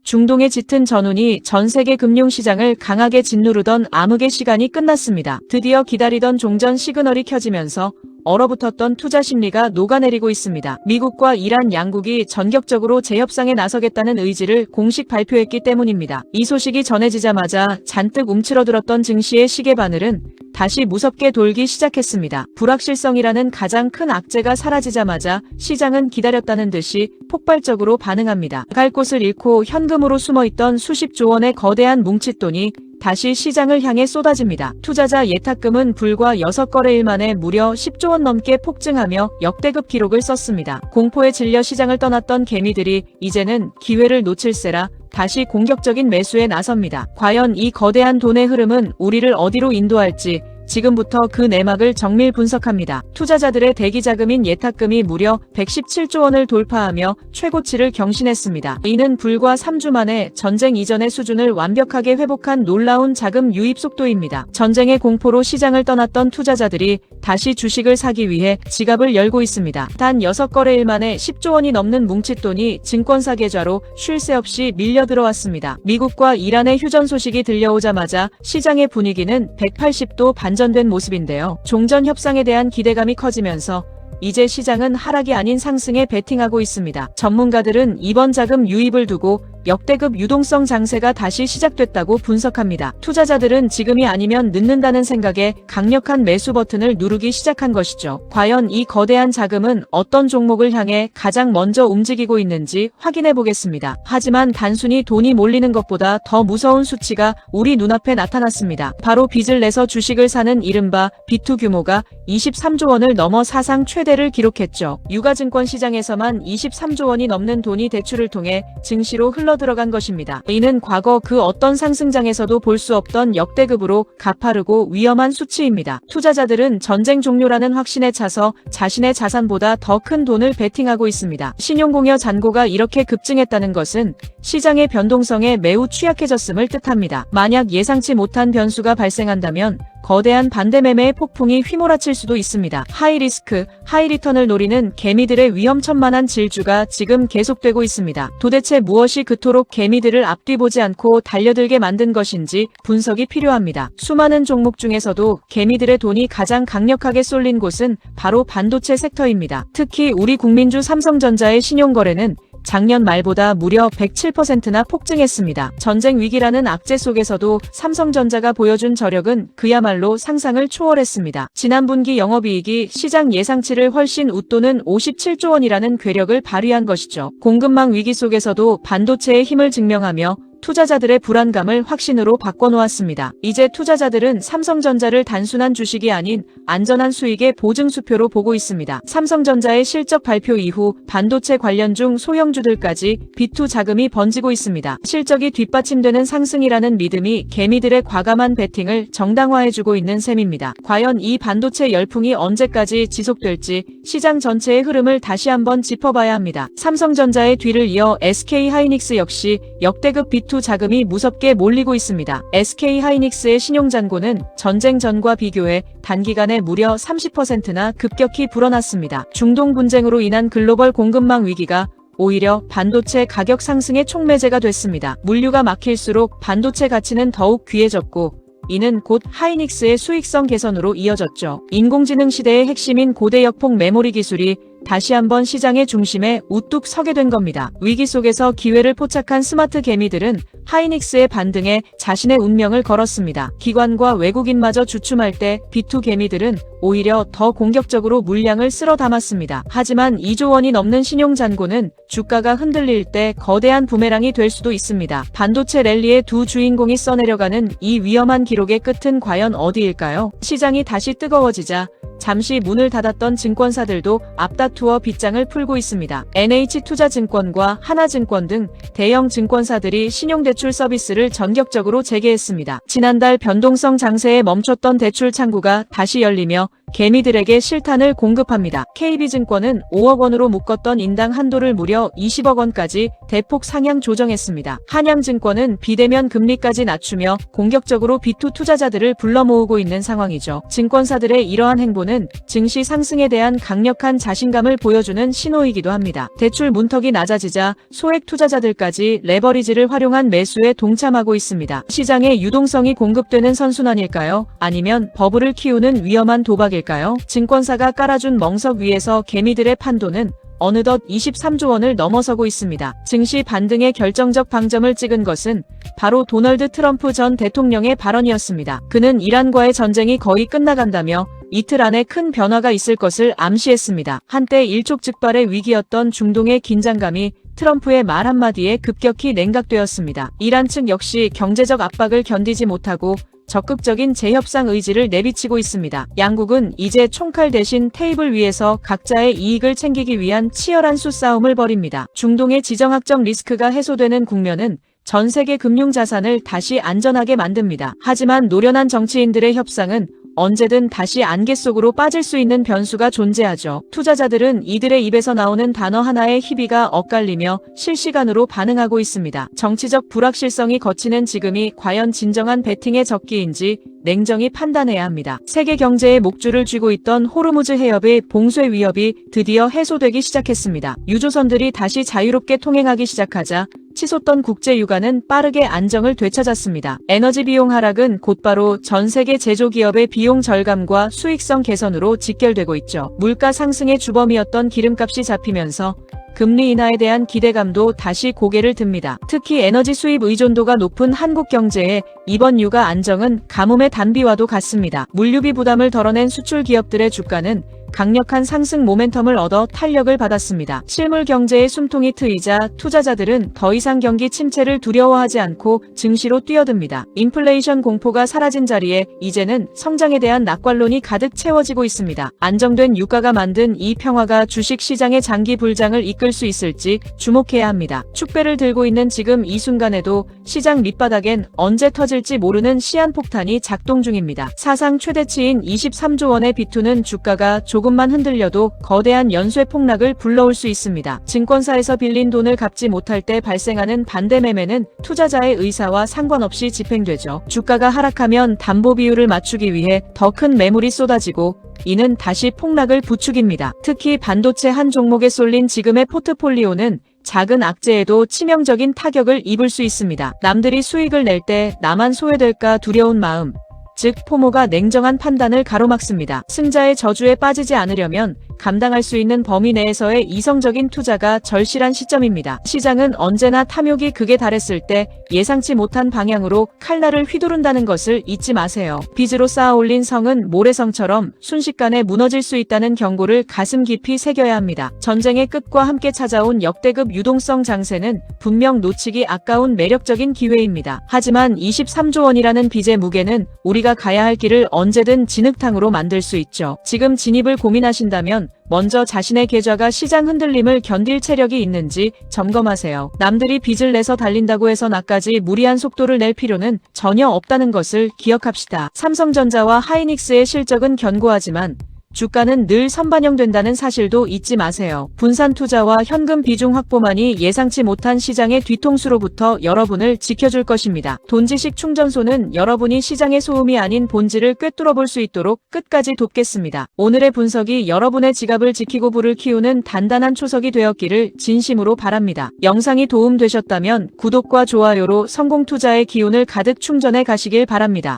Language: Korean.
중동의 짙은 전운이 전 세계 금융시장을 강하게 짓누르던 암흑의 시간이 끝났습니다. 드디어 기다리던 종전 시그널이 켜지면서 얼어붙었던 투자 심리가 녹아내리고 있습니다. 미국과 이란 양국이 전격적으로 재협상에 나서겠다는 의지를 공식 발표했기 때문입니다. 이 소식이 전해지자마자 잔뜩 움츠러들었던 증시의 시계바늘은 다시 무섭게 돌기 시작했습니다. 불확실성이라는 가장 큰 악재가 사라지자마자 시장은 기다렸다는 듯이 폭발적으로 반응합니다. 갈 곳을 잃고 현금으로 숨어있던 수십조 원의 거대한 뭉칫돈이 다시 시장을 향해 쏟아집니다. 투자자 예탁금은 불과 6거래일 만에 무려 10조 원 넘게 폭증하며 역대급 기록을 썼습니다. 공포에 질려 시장을 떠났던 개미들이 이제는 기회를 놓칠세라 다시 공격적인 매수에 나섭니다. 과연 이 거대한 돈의 흐름은 우리를 어디로 인도할지 지금부터 그 내막을 정밀 분석합니다. 투자자들의 대기 자금인 예탁금이 무려 117조 원을 돌파하며 최고치를 경신했습니다. 이는 불과 3주 만에 전쟁 이전의 수준을 완벽하게 회복한 놀라운 자금 유입 속도입니다. 전쟁의 공포로 시장을 떠났던 투자자들이 다시 주식을 사기 위해 지갑을 열고 있습니다. 단 6거래일 만에 10조 원이 넘는 뭉칫돈이 증권사 계좌로 쉴 새 없이 밀려 들어왔습니다. 미국과 이란의 휴전 소식이 들려오자마자 시장의 분위기는 180도 반전된 모습인데요. 종전 협상에 대한 기대감이 커지면서 이제 시장은 하락이 아닌 상승에 베팅하고 있습니다. 전문가들은 이번 자금 유입을 두고 역대급 유동성 장세가 다시 시작됐다고 분석합니다. 투자자들은 지금이 아니면 늦는다는 생각에 강력한 매수 버튼을 누르기 시작한 것이죠. 과연 이 거대한 자금은 어떤 종목을 향해 가장 먼저 움직이고 있는지 확인해 보겠습니다. 하지만 단순히 돈이 몰리는 것보다 더 무서운 수치가 우리 눈앞에 나타났습니다. 바로 빚을 내서 주식을 사는 이른바 비투 규모가 23조 원을 넘어 사상 최대를 기록했죠. 유가증권 시장에서만 23조 원이 넘는 돈이 대출을 통해 증시로 들어간 것입니다. 이는 과거 그 어떤 상승장에서도 볼 수 없던 역대급으로 가파르고 위험한 수치입니다. 투자자들은 전쟁 종료라는 확신에 차서 자신의 자산보다 더 큰 돈을 베팅하고 있습니다. 신용공여 잔고가 이렇게 급증했다는 것은 시장의 변동성에 매우 취약해졌음을 뜻합니다. 만약 예상치 못한 변수가 발생한다면 거대한 반대매매의 폭풍이 휘몰아칠 수도 있습니다. 하이리스크, 하이리턴을 노리는 개미들의 위험천만한 질주가 지금 계속되고 있습니다. 도대체 무엇이 그토록 개미들을 앞뒤 보지 않고 달려들게 만든 것인지 분석이 필요합니다. 수많은 종목 중에서도 개미들의 돈이 가장 강력하게 쏠린 곳은 바로 반도체 섹터입니다. 특히 우리 국민주 삼성전자의 신용거래는 작년 말보다 무려 107%나 폭증했습니다. 전쟁 위기라는 악재 속에서도 삼성전자가 보여준 저력은 그야말로 상상을 초월했습니다. 지난 분기 영업이익이 시장 예상치를 훨씬 웃도는 57조 원이라는 괴력을 발휘한 것이죠. 공급망 위기 속에서도 반도체의 힘을 증명하며 투자자들의 불안감을 확신으로 바꿔놓았습니다. 이제 투자자들은 삼성전자를 단순한 주식이 아닌 안전한 수익의 보증수표로 보고 있습니다. 삼성전자의 실적 발표 이후 반도체 관련 중 소형주들까지 비투 자금이 번지고 있습니다. 실적이 뒷받침되는 상승이라는 믿음이 개미들의 과감한 베팅을 정당화해주고 있는 셈입니다. 과연 이 반도체 열풍이 언제까지 지속될지 시장 전체의 흐름을 다시 한번 짚어봐야 합니다. 삼성전자의 뒤를 이어 SK하이닉스 역시 역대급 비투 자금이 무섭게 몰리고 있습니다. SK하이닉스의 신용잔고는 전쟁 전과 비교해 단기간에 무려 30%나 급격히 불어났습니다. 중동 분쟁으로 인한 글로벌 공급망 위기가 오히려 반도체 가격 상승의 촉매제가 됐습니다. 물류가 막힐수록 반도체 가치는 더욱 귀해졌고 이는 곧 하이닉스의 수익성 개선으로 이어졌죠. 인공지능 시대의 핵심인 고대역폭 메모리 기술이 다시 한번 시장의 중심에 우뚝 서게 된 겁니다. 위기 속에서 기회를 포착한 스마트 개미들은 하이닉스의 반등에 자신의 운명을 걸었습니다. 기관과 외국인마저 주춤할 때 비투 개미들은 오히려 더 공격적으로 물량을 쓸어 담았습니다. 하지만 2조 원이 넘는 신용잔고는 주가가 흔들릴 때 거대한 부메랑이 될 수도 있습니다. 반도체 랠리의 두 주인공이 써내려가는 이 위험한 기록의 끝은 과연 어디일까요? 시장이 다시 뜨거워지자 잠시 문을 닫았던 증권사들도 앞다투어 빗장을 풀고 있습니다. NH투자증권과 하나증권 등 대형 증권사들이 신용대출 서비스를 전격적으로 재개했습니다. 지난달 변동성 장세에 멈췄던 대출 창구가 다시 열리며 개미들에게 실탄을 공급합니다. KB증권은 5억 원으로 묶었던 인당 한도를 무려 20억 원까지 대폭 상향 조정했습니다. 한양증권은 비대면 금리까지 낮추며 공격적으로 비투 투자자들을 불러 모으고 있는 상황이죠. 증권사들의 이러한 행보는 정도는 증시 상승에 대한 강력한 자신감을 보여주는 신호이기도 합니다. 대출 문턱이 낮아지자 소액 투자자들까지 레버리지를 활용한 매수에 동참하고 있습니다. 시장에 유동성이 공급되는 선순환일까요? 아니면 버블을 키우는 위험한 도박일까요? 증권사가 깔아준 멍석 위에서 개미들의 판도는 어느덧 23조 원을 넘어서고 있습니다. 증시 반등의 결정적 방점을 찍은 것은 바로 도널드 트럼프 전 대통령의 발언이었습니다. 그는 이란과의 전쟁이 거의 끝나간다며 이틀 안에 큰 변화가 있을 것을 암시했습니다. 한때 일촉즉발의 위기였던 중동의 긴장감이 트럼프의 말 한마디에 급격히 냉각되었습니다. 이란 측 역시 경제적 압박을 견디지 못하고 적극적인 재협상 의지를 내비치고 있습니다. 양국은 이제 총칼 대신 테이블 위에서 각자의 이익을 챙기기 위한 치열한 수싸움을 벌입니다. 중동의 지정학적 리스크가 해소되는 국면은 전 세계 금융자산을 다시 안전하게 만듭니다. 하지만 노련한 정치인들의 협상은 언제든 다시 안개 속으로 빠질 수 있는 변수가 존재하죠. 투자자들은 이들의 입에서 나오는 단어 하나에 희비가 엇갈리며 실시간으로 반응하고 있습니다. 정치적 불확실성이 걷히는 지금이 과연 진정한 베팅의 적기인지 냉정히 판단해야 합니다. 세계 경제의 목줄을 쥐고 있던 호르무즈 해협의 봉쇄 위협이 드디어 해소되기 시작했습니다. 유조선들이 다시 자유롭게 통행하기 시작하자 치솟던 국제 유가는 빠르게 안정을 되찾았습니다. 에너지 비용 하락은 곧바로 전 세계 제조기업의 비용 절감과 수익성 개선으로 직결되고 있죠. 물가 상승의 주범이었던 기름값이 잡히면서 금리 인하에 대한 기대감도 다시 고개를 듭니다. 특히 에너지 수입 의존도가 높은 한국 경제에 이번 유가 안정은 가뭄의 단비와도 같습니다. 물류비 부담을 덜어낸 수출 기업들의 주가는 강력한 상승 모멘텀을 얻어 탄력을 받았습니다. 실물 경제의 숨통이 트이자 투자자들은 더 이상 경기 침체를 두려워하지 않고 증시로 뛰어듭니다. 인플레이션 공포가 사라진 자리에 이제는 성장에 대한 낙관론이 가득 채워지고 있습니다. 안정된 유가가 만든 이 평화가 주식 시장의 장기 불장을 이끌 수 있을지 주목해야 합니다. 축배를 들고 있는 지금 이 순간에도 시장 밑바닥엔 언제 터질지 모르는 시한폭탄이 작동 중입니다. 사상 최대치인 23조 원의 비투는 주가가 조금만 흔들려도 거대한 연쇄 폭락을 불러올 수 있습니다. 증권사에서 빌린 돈을 갚지 못할 때 발생하는 반대 매매는 투자자의 의사와 상관없이 집행되죠. 주가가 하락하면 담보 비율을 맞추기 위해 더 큰 매물이 쏟아지고 이는 다시 폭락을 부추깁니다. 특히 반도체 한 종목에 쏠린 지금의 포트폴리오는 작은 악재에도 치명적인 타격을 입을 수 있습니다. 남들이 수익을 낼 때 나만 소외될까 두려운 마음, 즉 포모가 냉정한 판단을 가로막습니다. 승자의 저주에 빠지지 않으려면 감당할 수 있는 범위 내에서의 이성적인 투자가 절실한 시점입니다. 시장은 언제나 탐욕이 극에 달했을 때 예상치 못한 방향으로 칼날을 휘두른다는 것을 잊지 마세요. 빚으로 쌓아올린 성은 모래성처럼 순식간에 무너질 수 있다는 경고를 가슴 깊이 새겨야 합니다. 전쟁의 끝과 함께 찾아온 역대급 유동성 장세는 분명 놓치기 아까운 매력적인 기회입니다. 하지만 23조 원이라는 빚의 무게는 우리가 가야 할 길을 언제든 진흙탕으로 만들 수 있죠. 지금 진입을 고민하신다면 먼저 자신의 계좌가 시장 흔들림을 견딜 체력이 있는지 점검하세요. 남들이 빚을 내서 달린다고 해서 나까지 무리한 속도를 낼 필요는 전혀 없다는 것을 기억합시다. 삼성전자와 하이닉스의 실적은 견고하지만 주가는 늘 선반영된다는 사실도 잊지 마세요. 분산 투자와 현금 비중 확보만이 예상치 못한 시장의 뒤통수로부터 여러분을 지켜줄 것입니다. 돈지식 충전소는 여러분이 시장의 소음이 아닌 본질을 꿰뚫어 볼 수 있도록 끝까지 돕겠습니다. 오늘의 분석이 여러분의 지갑을 지키고 부를 키우는 단단한 초석이 되었기를 진심으로 바랍니다. 영상이 도움되셨다면 구독과 좋아요로 성공 투자의 기운을 가득 충전해 가시길 바랍니다.